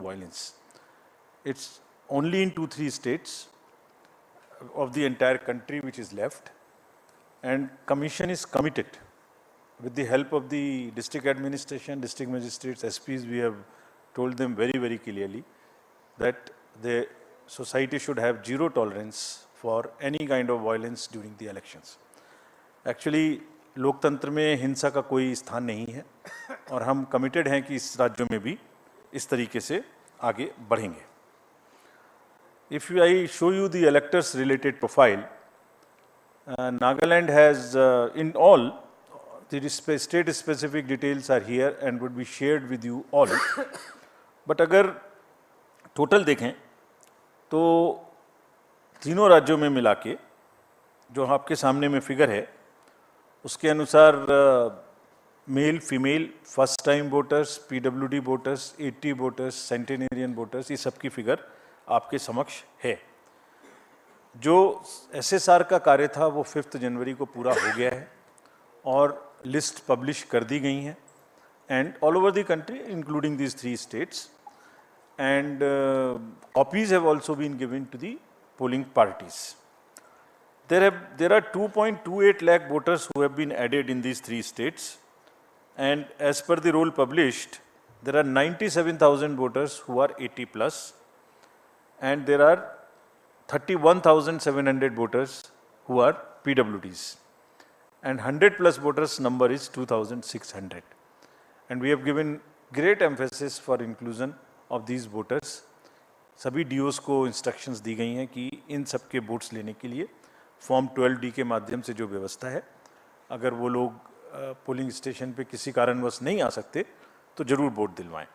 violence. It's only in 2-3 states of the entire country which is left, and Commission is committed with the help of the district administration, district magistrates, SPs. We have told them very, very clearly that the society should have zero tolerance for any kind of violence during the elections. Actually, लोकतंत्र में हिंसा का कोई स्थान नहीं है और हम कमिटेड हैं कि इस राज्यों में भी इस तरीके से आगे बढ़ेंगे. If I show you the electors related profile, Nagaland has in all the state specific details are here and would be shared with you all. But अगर total देखें तो तीनों राज्यों में मिला के जो आपके सामने में फिगर है उसके अनुसार male female first time voters, PWD voters, 80 voters, centenarian voters, ये सबकी फिगर आपके समक्ष है. जो एसएसआर का कार्य था वो 5 जनवरी को पूरा हो गया है और लिस्ट पब्लिश कर दी गई हैं and all over the country including these 3 states, and copies have also been given to the polling parties. There are 2.28 lakh voters who have been added in these 3 states, and as per the roll published, there are 97,000 voters who are 80 plus, and there are 31,700 voters who are PWDs, and 100 plus voters number is 2,600, and we have given great emphasis for inclusion of these voters. सभी DOs को instructions दी गई हैं कि इन सब के votes लेने के लिए फॉर्म 12D के माध्यम से जो व्यवस्था है, अगर वो लोग पोलिंग स्टेशन पे किसी कारणवश नहीं आ सकते तो जरूर वोट दिलवाएं.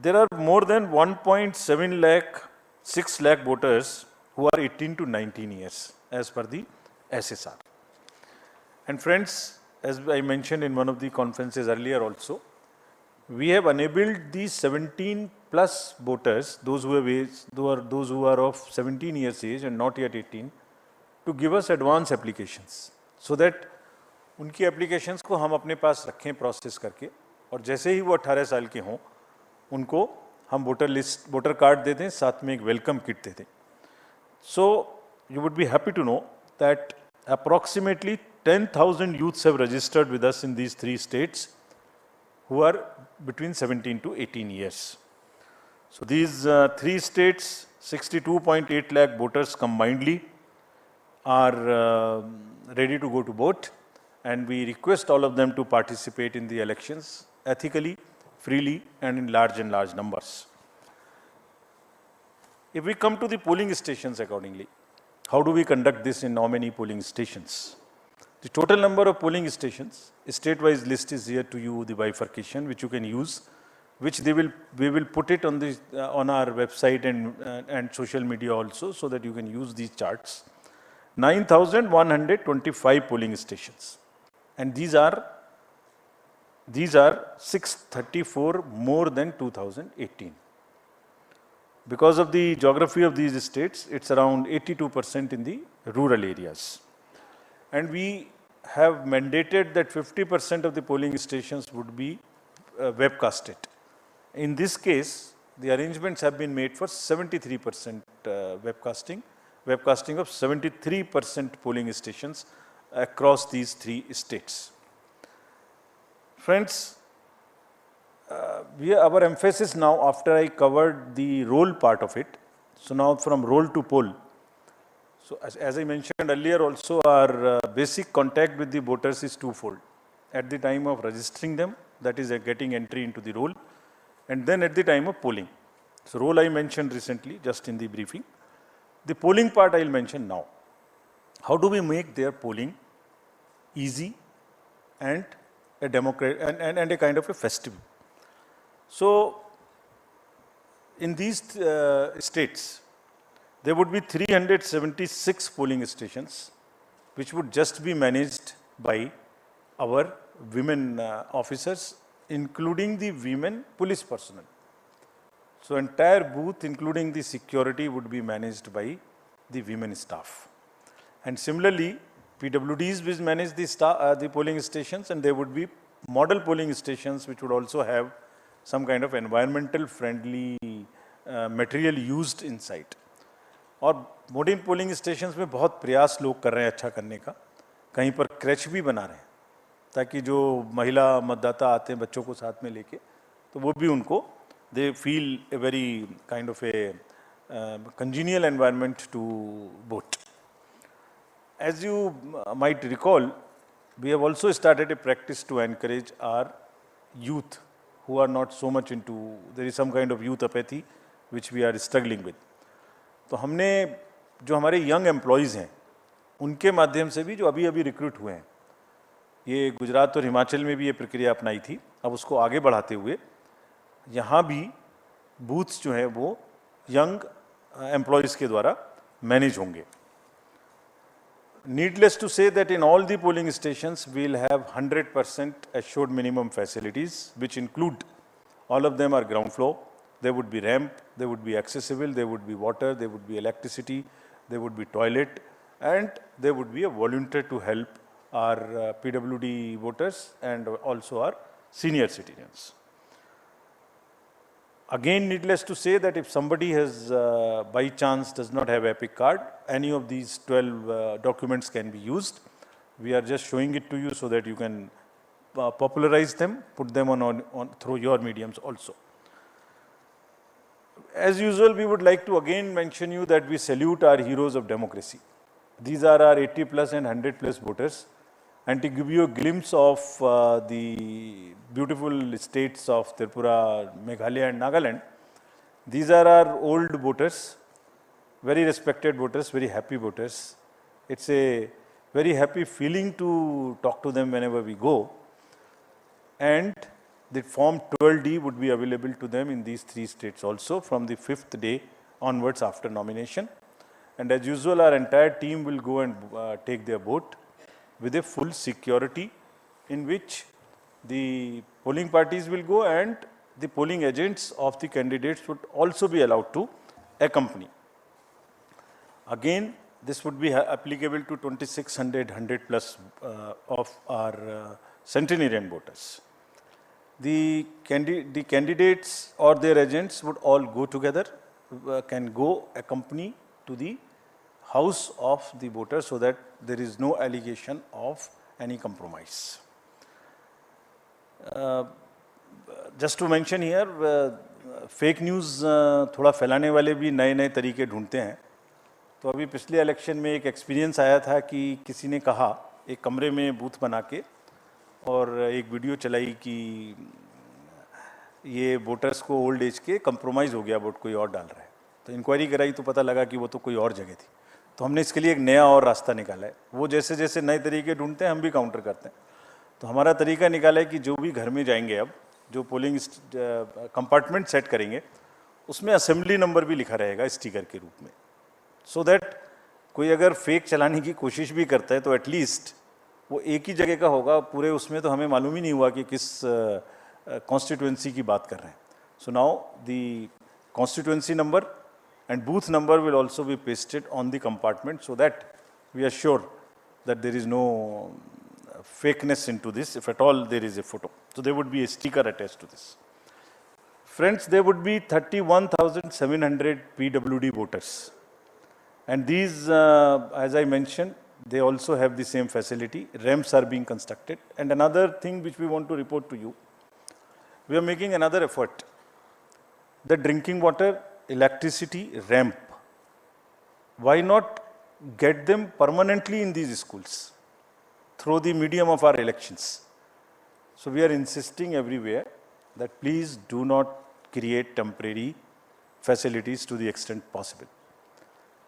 There are more than 1.6 lakh voters who are 18 to 19 years as per the SSR. And friends, as I mentioned in one of the conferences earlier also, we have enabled these 17 plus voters, those who are of 17 years age and not yet 18, to give us advance applications, so that उनकी applications को हम अपने पास रखें process करके, और जैसे ही वो 18 साल के हों उनको हम वोटर कार्ड दे दें, साथ में एक वेलकम किट दे दें. So you would be happy to know that approximately 10,000 youths have registered with us in these 3 states who are between 17 to 18 years. So these 3 states, 62.8 lakh voters combinedly are ready to go to vote, and we request all of them to participate in the elections ethically, freely, and in large numbers. If we come to the polling stations accordingly, how do we conduct this in how many polling stations? The total number of polling stations, state-wise list is here to you, the bifurcation which you can use, which we will put it on the on our website and social media also, so that you can use these charts. 9,125 polling stations, and these are 634 more than 2018. Because of the geography of these states, it's around 82% in the rural areas. And we have mandated that 50% of the polling stations would be webcasted. In this case, the arrangements have been made for 73% webcasting of 73% polling stations across these 3 states. Friends, our emphasis now, after I covered the roll part of it, so now from roll to poll. So as I mentioned earlier also, our basic contact with the voters is twofold. At the time of registering them, that is getting entry into the roll, and then at the time of polling. So roll I mentioned recently, just in the briefing. The polling part I will mention now. How do we make their polling easy and a and a kind of a festive? So in these states, there would be 376 polling stations, which would just be managed by our women officers, including the women police personnel. So entire booth, including the security, would be managed by the women staff. And similarly, PWDs will manage the polling stations, and there would be model polling stations which would also have some kind of environmental friendly material used inside. और modern polling stations में बहुत प्रयास लोग कर रहे हैं अच्छा करने का, कहीं पर क्रैच भी बना रहे हैं ताकि जो महिला मतदाता आते हैं बच्चों को साथ में लेके, तो वो भी उनको they feel a very kind of A congenial environment to vote. As you might recall, we have also started a practice to encourage our youth who are not so much into, there is some kind of youth apathy which we are struggling with. तो हमने जो हमारे young employees हैं उनके माध्यम से भी जो अभी अभी रिक्रूट हुए हैं, ये गुजरात और हिमाचल में भी ये प्रक्रिया अपनाई थी, अब उसको आगे बढ़ाते हुए यहाँ भी बूथ्स जो हैं वो यंग एम्प्लॉयज़ के द्वारा मैनेज होंगे. Needless to say that in all the polling stations we will have 100% assured minimum facilities, which include, all of them are ground floor. There would be ramp, there would be accessible, there would be water, there would be electricity, there would be toilet, and there would be a volunteer to help our PWD voters and also our senior citizens. Again, needless to say that if somebody has by chance does not have EPIC card, any of these 12 documents can be used. We are just showing it to you so that you can popularize them, put them on through your mediums also. As usual, we would like to again mention you that we salute our heroes of democracy. These are our 80 plus and 100 plus voters. And to give you a glimpse of the beautiful states of Tripura, Meghalaya and Nagaland, these are our old voters, very respected voters, very happy voters. It's a very happy feeling to talk to them whenever we go. And the form 12D would be available to them in these 3 states also from the 5th day onwards after nomination. And as usual, our entire team will go and take their vote with a full security, in which the polling parties will go and the polling agents of the candidates would also be allowed to accompany. Again, this would be applicable to 2600 100 plus of our centenarian voters. The candidates or their agents would all go together, can go accompany to the house of the voter so that there is no allegation of any compromise. Just to mention here, fake news थोड़ा फैलाने वाले भी नए नए तरीके ढूंढते हैं. तो अभी पिछले इलेक्शन में एक एक्सपीरियंस आया था कि किसी ने कहा एक कमरे में बूथ बना के और एक वीडियो चलाई कि ये वोटर्स को ओल्ड एज के कंप्रोमाइज़ हो गया, वोट कोई और डाल रहा है. तो इंक्वायरी कराई तो पता लगा कि वो तो कोई और जगह थी. तो हमने इसके लिए एक नया और रास्ता निकाला है. वो जैसे जैसे नए तरीके ढूंढते हैं हम भी काउंटर करते हैं. तो हमारा तरीका निकाला है कि जो भी घर में जाएंगे, अब जो पोलिंग कंपार्टमेंट सेट करेंगे उसमें असेंबली नंबर भी लिखा रहेगा स्टिकर के रूप में, सो दैट कोई अगर फेक चलाने की कोशिश भी करता है तो एटलीस्ट वो एक ही जगह का होगा. पूरे उसमें तो हमें मालूम ही नहीं हुआ कि किस कॉन्स्टिट्यूएंसी की बात कर रहे हैं. So now the constituency number and booth number will also be pasted on the compartment so that we are sure that there is no fakeness into this, if at all there is a photo. So there would be a sticker attached to this. Friends, there would be 31,700 PWD voters. And these, as I mentioned, they also have the same facility. Ramps are being constructed. And another thing which we want to report to you, we are making another effort. The drinking water, electricity, ramp, why not get them permanently in these schools through the medium of our elections? So we are insisting everywhere that please do not create temporary facilities to the extent possible.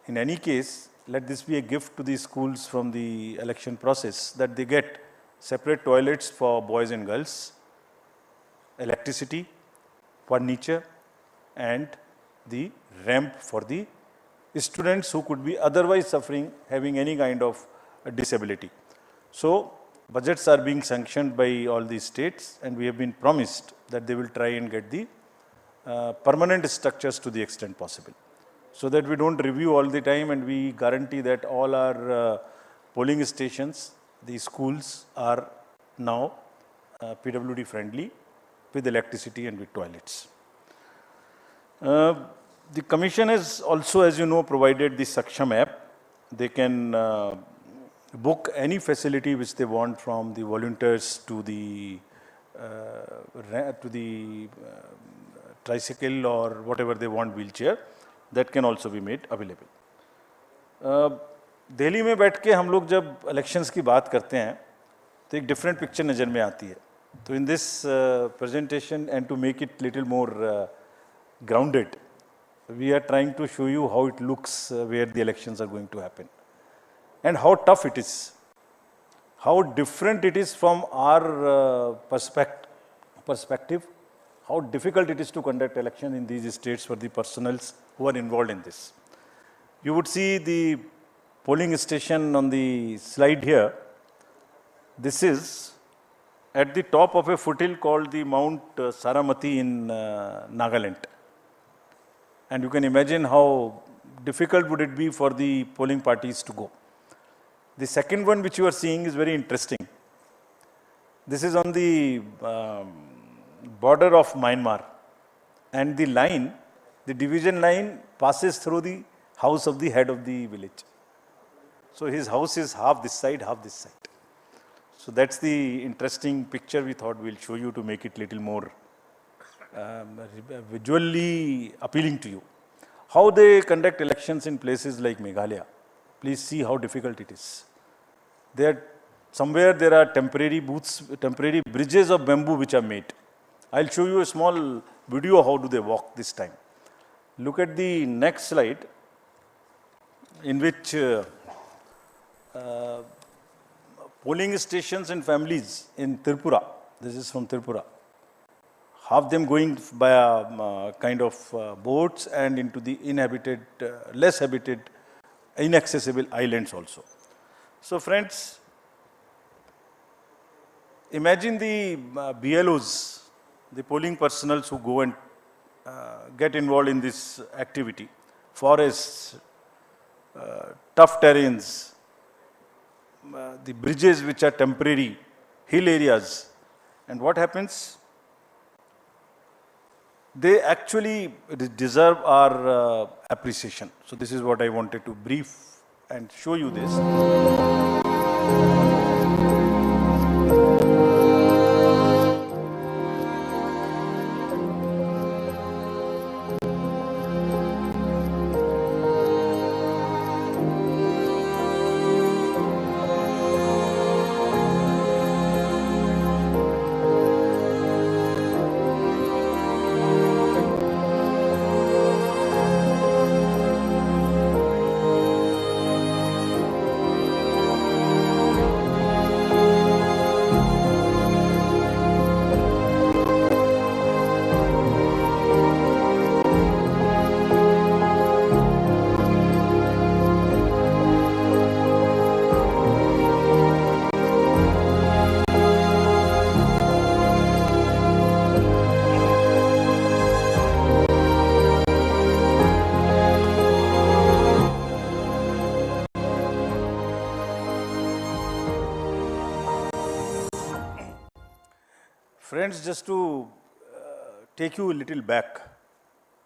In any case, let this be a gift to the schools from the election process, that they get separate toilets for boys and girls, electricity, furniture, and the ramp for the students who could be otherwise suffering, having any kind of disability. So budgets are being sanctioned by all these states, and we have been promised that they will try and get the permanent structures to the extent possible, so that we don't review all the time, and we guarantee that all our polling stations, the schools are now PWD friendly, with electricity and with toilets. The Commission has also, as you know, provided the Saksham app. They can book any facility which they want, from the volunteers to the tricycle or whatever they want, wheelchair, that can also be made available. Delhi में बैठ के हम लोग जब elections की बात करते हैं तो एक डिफरेंट पिक्चर नज़र में आती है. तो in this presentation and to make it little more grounded, we are trying to show you how it looks where the elections are going to happen, and how tough it is, how different it is from our perspective, how difficult it is to conduct election in these states for the personals who are involved in this. You would see the polling station on the slide here. This is at the top of a foothill called the Mount Saramati in Nagaland. And you can imagine how difficult would it be for the polling parties to go. The second one which you are seeing is very interesting. This is on the border of Myanmar, and the line, the division line, passes through the house of the head of the village. So his house is half this side, half this side. So that's the interesting picture we thought we'll show you to make it little more visually appealing to you. How they conduct elections in places like Meghalaya. Please see how difficult it is. Somewhere there are temporary booths, temporary bridges of bamboo which are made. I'll show you a small video how do they walk this time. Look at the next slide, in which polling stations and families in Tripura, this is from Tripura, half them going by kind of boats and into the inhabited, less habited, inaccessible islands also. So friends, imagine the BLOs, the polling personals who go and get involved in this activity. Forests, tough terrains, the bridges which are temporary, hill areas. And what happens? They actually deserve our appreciation. So this is what I wanted to brief and show you this. Friends, just to take you a little back,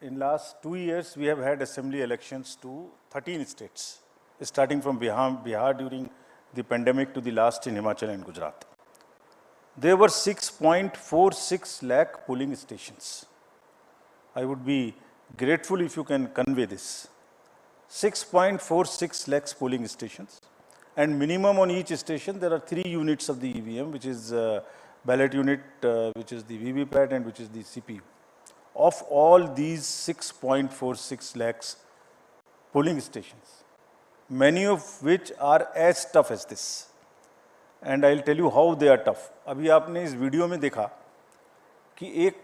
in last 2 years we have had assembly elections to 13 states, starting from Bihar during the pandemic to the last in Himachal and Gujarat. There were 6.46 lakh polling stations. I would be grateful if you can convey this. 6.46 lakhs polling stations, and minimum on each station there are 3 units of the EVM, which is ballot unit, which is the VVPAT and which is the CPU. Of all these 6.46 lakhs polling stations, many of which are as tough as this. And I'll tell you how they are tough. अभी आपने इस video में देखा कि एक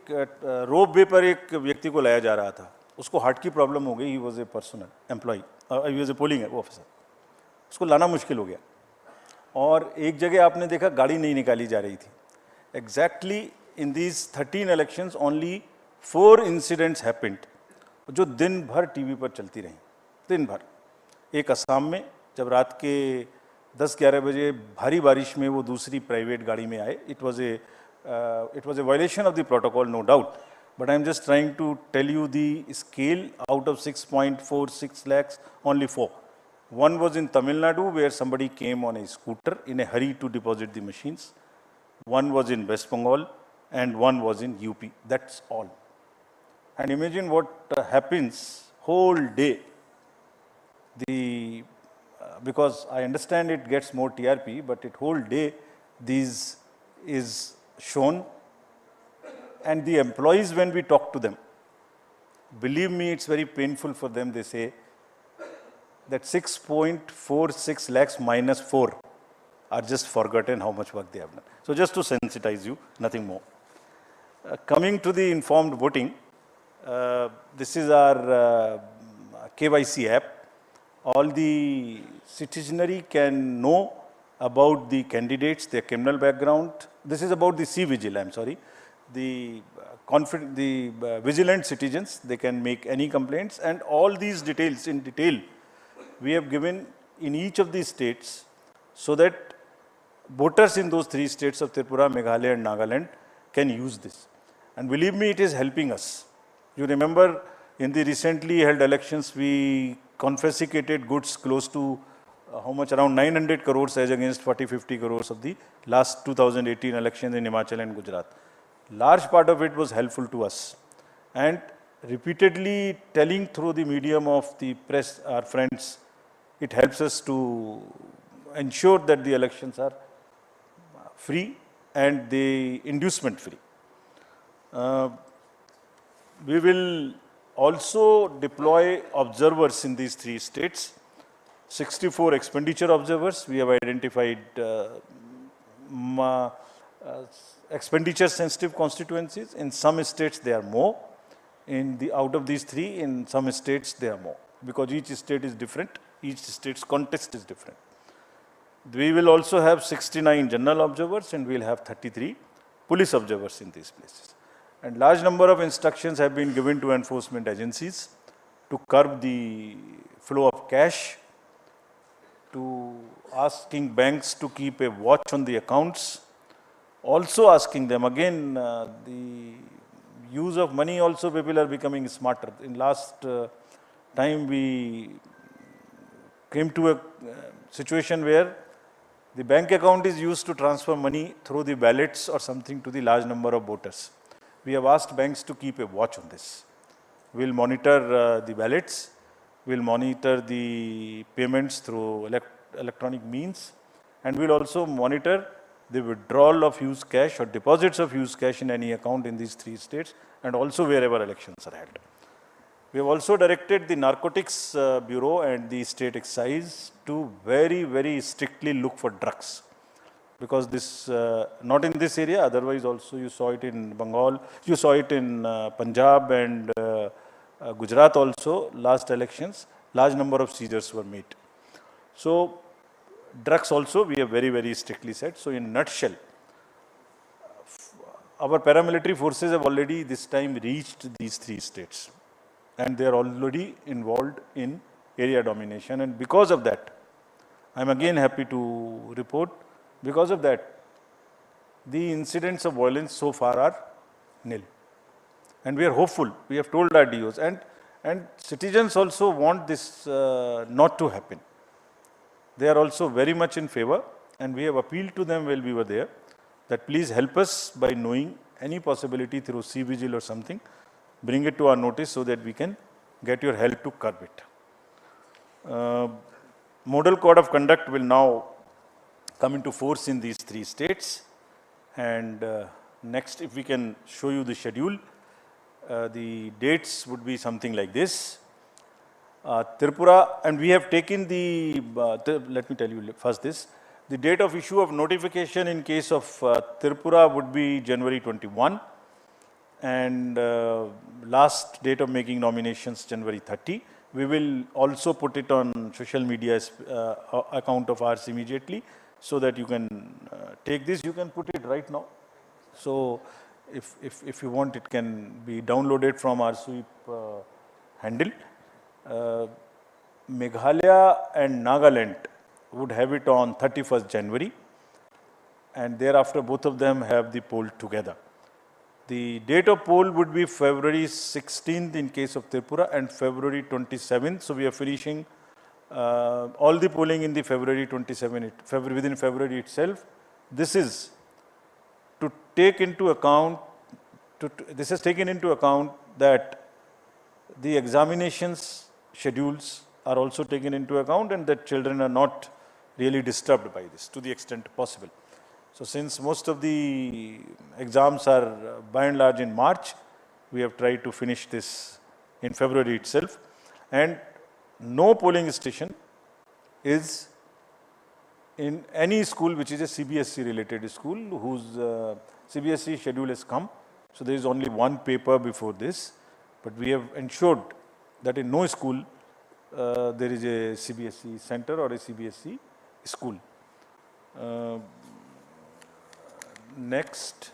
रोप वे पर एक व्यक्ति को लाया जा रहा था, उसको हार्ट की प्रॉब्लम हो गई, he was a personal employee, he was a polling officer, उसको लाना मुश्किल हो गया. और एक जगह आपने देखा गाड़ी नहीं निकाली जा रही थी. Exactly in these 13 elections, only 4 incidents happened, जो दिन भर टीवी पर चलती रहीं, दिन भर. एक असम में जब रात के 10-11 बजे भारी बारिश में वो दूसरी प्राइवेट गाड़ी में आए, it was a it was a violation of the protocol, no doubt. But I'm just trying to tell you the scale. Out of 6.46 lakhs, only 4. One was in Tamil Nadu, where somebody came on a scooter in a hurry to deposit the machines. One was in West Bengal, and one was in UP. That's all. And imagine what happens whole day. Because I understand it gets more TRP, but it whole day these is shown. And the employees, when we talk to them, believe me, it's very painful for them. They say that 6.46 lakhs minus 4 are just forgotten how much work they have done. So just to sensitize you, nothing more. Coming to the informed voting, this is our KYC app. All the citizenry can know about the candidates, their criminal background. This is about the C-Vigil, I'm sorry. The vigilant citizens, they can make any complaints, and all these details in detail we have given in each of these states, so that voters in those 3 states of Tripura, Meghalaya and Nagaland can use this. And believe me, it is helping us. You remember in the recently held elections, we confiscated goods close to how much, around 900 crores as against 40-50 crores of the last 2018 elections in Himachal and Gujarat. Large part of it was helpful to us. And repeatedly telling through the medium of the press, our friends, it helps us to ensure that the elections are free and the inducement free. We will also deploy observers in these 3 states. 64 expenditure observers. We have identified expenditure sensitive constituencies. In some states they are more. Out of these 3, in some states they are more, because each state is different. Each state's context is different. We will also have 69 general observers, and we will have 33 police observers in these places. And large number of instructions have been given to enforcement agencies to curb the flow of cash, to asking banks to keep a watch on the accounts, also asking them, again, the use of money also, people are becoming smarter. In last time we came to a situation where the bank account is used to transfer money through the ballots or something to the large number of voters. We have asked banks to keep a watch on this. We will monitor the ballots, we will monitor the payments through electronic means, and we will also monitor the withdrawal of used cash or deposits of used cash in any account in these 3 states, and also wherever elections are held. We have also directed the Narcotics Bureau and the State Excise to very, very strictly look for drugs. Because this, not in this area, otherwise also you saw it in Bengal, you saw it in Punjab and Gujarat also, last elections, large number of seizures were made. So, drugs also we have very, very strictly said. So, in nutshell, our paramilitary forces have already this time reached these 3 states. And they are already involved in area domination, and because of that, I am again happy to report, because of that, the incidents of violence so far are nil. And we are hopeful, we have told our DOs, and citizens also want this not to happen. They are also very much in favor, and we have appealed to them while we were there, that please help us by knowing any possibility through C-Vigil or something, bring it to our notice so that we can get your help to curb it. Model Code of Conduct will now come into force in these 3 states. And next, if we can show you the schedule, the dates would be something like this. Tripura, and we have taken let me tell you first this. The date of issue of notification in case of Tripura would be January 21. And last date of making nominations, January 30. We will also put it on social media account of ours immediately, so that you can take this. You can put it right now. So if you want, it can be downloaded from our sweep handle. Meghalaya and Nagaland would have it on 31st January. and thereafter both of them have the poll together. The date of poll would be February 16th in case of Tripura and February 27th. So we are finishing all the polling in the February 27th, within February itself. This is to take into account, this has taken into account that the examinations schedules are also taken into account and that children are not really disturbed by this to the extent possible. So since most of the exams are by and large in March, we have tried to finish this in February itself. And no polling station is in any school which is a CBSE related school whose CBSE schedule has come. So there is only one paper before this, but we have ensured that in no school there is a CBSE center or a CBSE school. Next,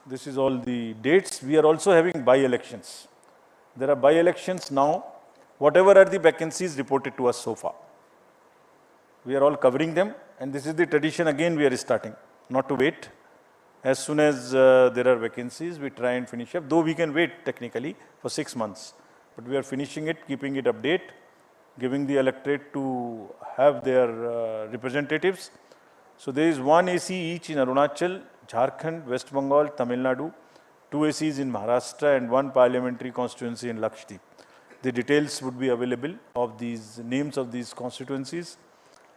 this is all the dates. We are also having by-elections. There are by-elections now, whatever are the vacancies reported to us so far. We are all covering them, and this is the tradition again we are starting, not to wait. As soon as there are vacancies, we try and finish up, though we can wait technically for 6 months. But we are finishing it, keeping it update, giving the electorate to have their representatives. So there is one AC each in Arunachal, Jharkhand, West Bengal, Tamil Nadu, 2 ACs in Maharashtra and 1 parliamentary constituency in Lakshadweep. The details would be available of these names of these constituencies,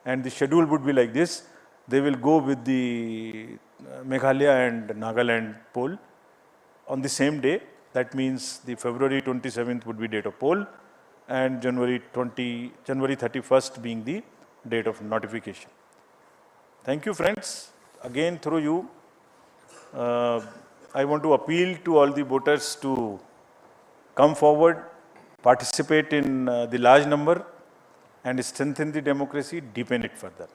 and the schedule would be like this. They will go with the Meghalaya and Nagaland poll on the same day. That means the February 27th would be date of poll, and January 31st being the date of notification. Thank you, friends. Again, through you, I want to appeal to all the voters to come forward, participate in the large number, and strengthen the democracy, deepen it further.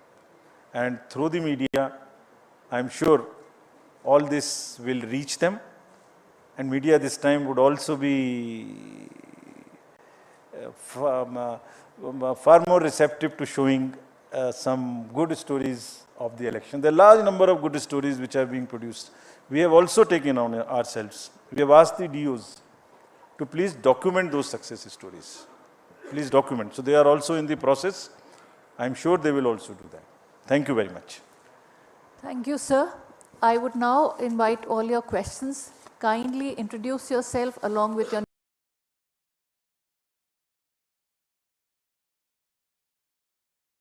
And through the media, I am sure all this will reach them, and media this time would also be far more receptive to showing some good stories of the election. There are a large number of good stories which are being produced. We have also taken on ourselves. We have asked the DOs to please document those success stories. Please document. So they are also in the process. I am sure they will also do that. Thank you very much. Thank you, sir. I would now invite all your questions. Kindly introduce yourself along with your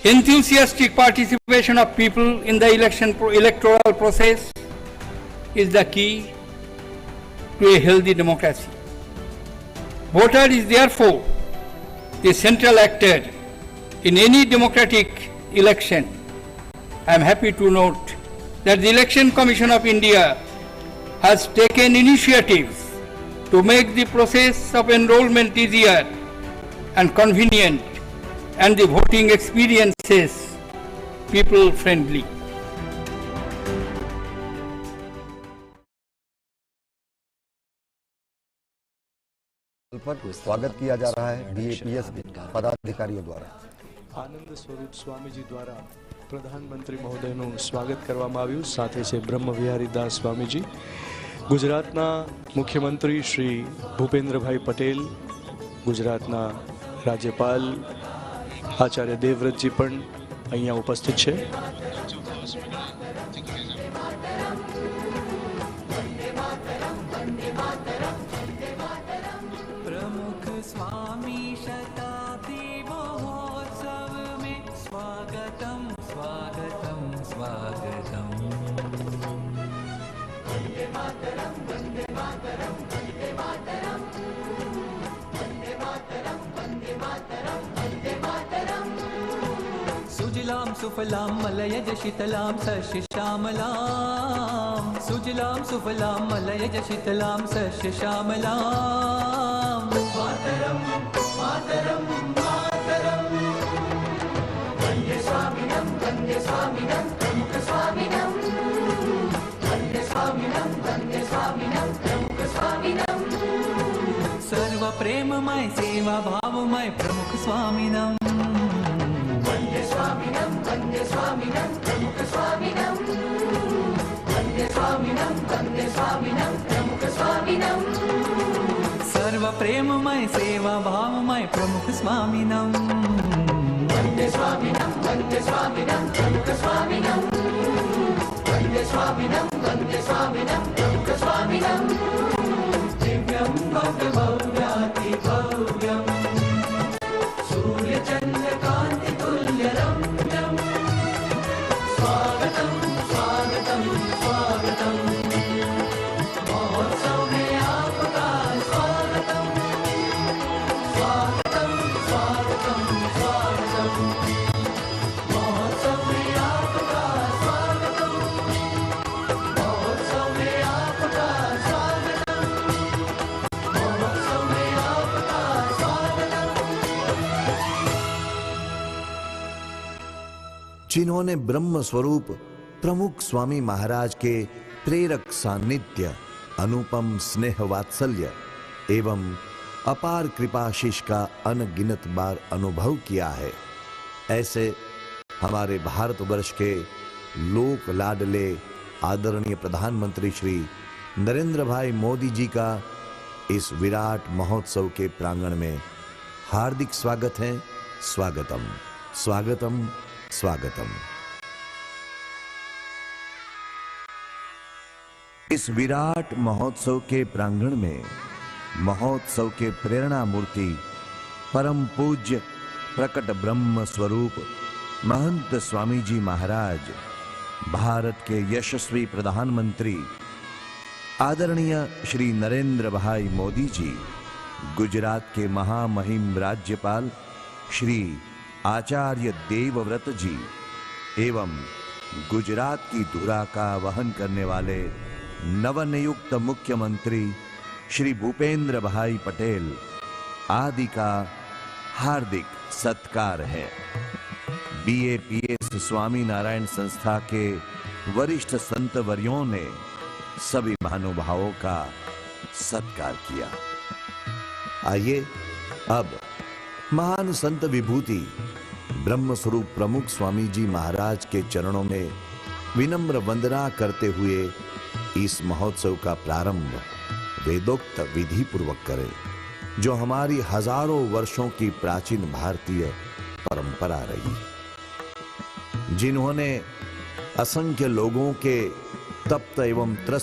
Enthusiastic participation of people in the electoral process is the key to a healthy democracy. Voter is therefore the central actor in any democratic election. I am happy to note that the Election Commission of India has taken initiatives to make the process of enrollment easier and convenient, and the voting experiences people friendly. पर स्वागत किया जा रहा है BAPS पदाधिकारियों द्वारा। आनंद स्वरूप स्वामी जी द्वारा प्रधानमंत्री महोदयનું સ્વાગત કરવામાં આવ્યું, સાથે છે બ્રહ્મ વિહારી દાસ સ્વામીજી, ગુજરાતના મુખ્યમંત્રી શ્રી ભૂપેન્દ્રભાઈ પટેલ, ગુજરાતના રાજ્યપાલ આચાર્ય દેવવ્રતજી પણ અહીંયા ઉપસ્થિત છે. प्रमुख स्वामी शताब्दी महोत्सव में स्वागतम स्वागतम स्वागतम. वंदे मातरम वंदे मातरम वंदे मातरम वंदे मातरम वंदे मातरम वंदे मातरम. सुजलाम सुफलाम मलयज शीतलाम सस्य श्यामलाम. सुजलाम सुफलाम मलयज शीतलाम सस्य श्यामलाम. मातरम मातरम मातरम. वंदे स्वामिनम प्रमुख स्वामिनम. वंदे स्वामिनम प्रमुख स्वामिनम. सर्व प्रेममय सेवा भावमय प्रमुख स्वामिनम. वंदे स्वामिनम सर्व प्रेममय सेवा भावमय प्रमुख स्वामिनम वंदे स्वामिनम प्रमुख स्वामिनम वंदे स्वामिनम प्रमुख स्वामिनम दिव्यं भव्य भव्याति भव्यम सूर्य चंद्र कांति तुल्य रम्यम स्वागतम स्वागतम स्वागतम महोत्सव में आपका स्वागतम स्वागतम स्वागतम स्वागतम महोत्सव में आपका स्वागतम महोत्सव में आपका स्वागतम महोत्सव में आपका स्वागतम। जिन्होंने ब्रह्म स्वरूप प्रमुख स्वामी महाराज के प्रेरक सान्निध्य, अनुपम स्नेह वात्सल्य एवं अपार कृपाशीष का अनगिनत बार अनुभव किया है, ऐसे हमारे भारतवर्ष के लोक लाडले आदरणीय प्रधानमंत्री श्री नरेंद्र भाई मोदी जी का इस विराट महोत्सव के प्रांगण में हार्दिक स्वागत है। स्वागतम स्वागतम स्वागतम। इस विराट महोत्सव के प्रांगण में महोत्सव के प्रेरणा मूर्ति परम पूज्य प्रकट ब्रह्म स्वरूप महंत स्वामी जी महाराज, भारत के यशस्वी प्रधानमंत्री आदरणीय श्री नरेंद्र भाई मोदी जी, गुजरात के महामहिम राज्यपाल श्री आचार्य देवव्रत जी एवं गुजरात की धुरा का वहन करने वाले नवनियुक्त मुख्यमंत्री श्री भूपेंद्र भाई पटेल आदि का हार्दिक सत्कार है। BAPS स्वामी नारायण संस्था के वरिष्ठ संत वर्यों ने सभी महानुभावों का सत्कार किया। आइए अब महान संत विभूति ब्रह्म स्वरूप प्रमुख स्वामी जी महाराज के चरणों में विनम्र वंदना करते हुए इस महोत्सव का प्रारंभ वेदोक्त विधि पूर्वक करें, जो हमारी हजारों वर्षों की प्राचीन भारतीय परंपरा रही, जिन्होंने असंख्य लोगों के तप्त एवं त्रस्त